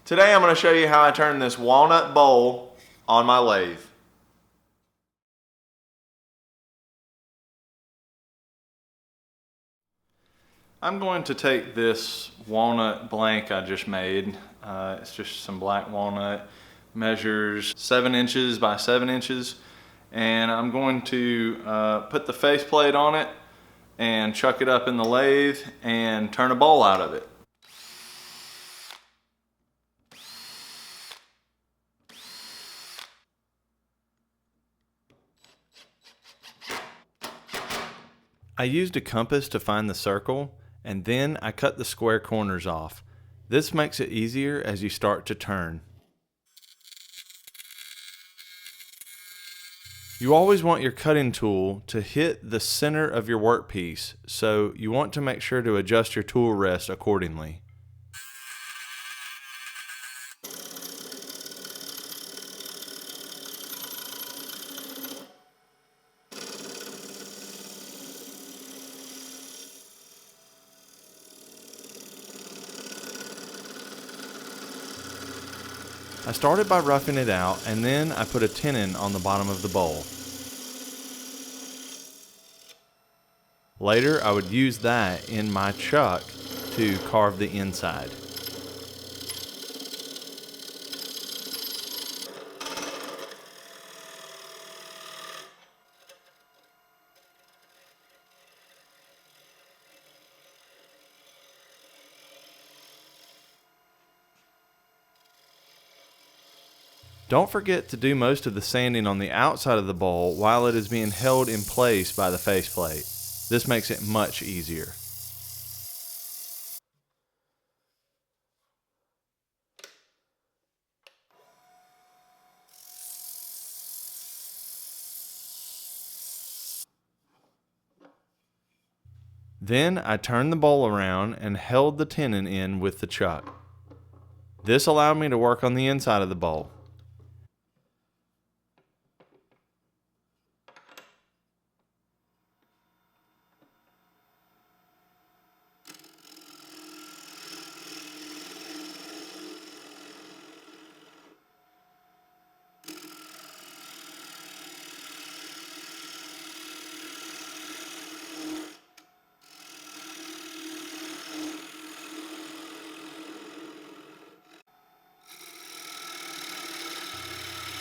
Today I'm going to show you how I turn this walnut bowl on my lathe. I'm going to take this walnut blank I just made. It's just some black walnut, measures 7 inches by 7 inches, and I'm going to put the faceplate on it and chuck it up in the lathe and turn a bowl out of it. I used a compass to find the circle, and then I cut the square corners off. This makes it easier as you start to turn. You always want your cutting tool to hit the center of your workpiece, so you want to make sure to adjust your tool rest accordingly. I started by roughing it out, and then I put a tenon on the bottom of the bowl. Later, I would use that in my chuck to carve the inside. Don't forget to do most of the sanding on the outside of the bowl while it is being held in place by the faceplate. This makes it much easier. Then I turned the bowl around and held the tenon in with the chuck. This allowed me to work on the inside of the bowl.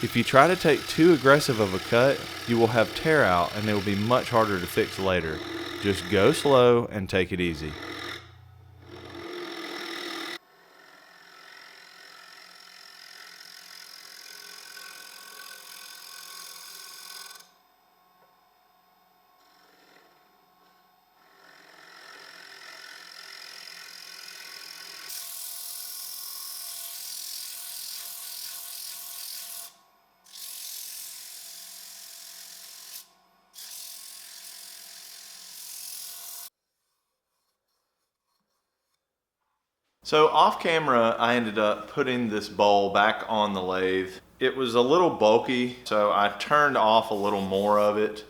If you try to take too aggressive of a cut, you will have tear out and it will be much harder to fix later. Just go slow and take it easy. So off camera, I ended up putting this bowl back on the lathe. It was a little bulky, so I turned off a little more of it.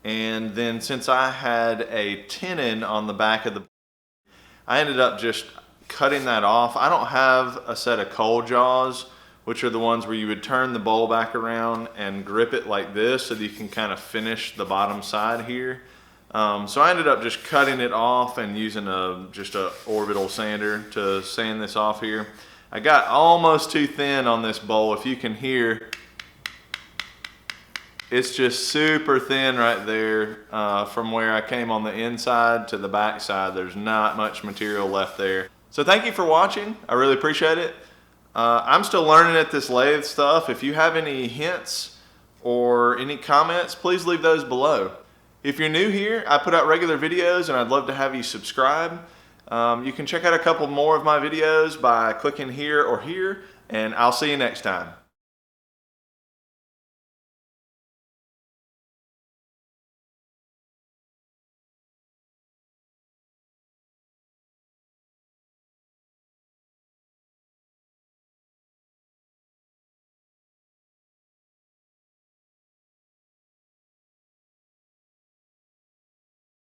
And then since I had a tenon on the back of the, I ended up just cutting that off. I don't have a set of coal jaws, which are the ones where you would turn the bowl back around and grip it like this so that you can kind of finish the bottom side here. So I ended up just cutting it off and using just a orbital sander to sand this off here. I got almost too thin on this bowl. If you can hear, it's just super thin right there. From where I came on the inside to the back side, there's not much material left there. So thank you for watching. I really appreciate it. I'm still learning at this lathe stuff. If you have any hints or any comments, please leave those below. If you're new here, I put out regular videos and I'd love to have you subscribe. You can check out a couple more of my videos by clicking here or here, and I'll see you next time.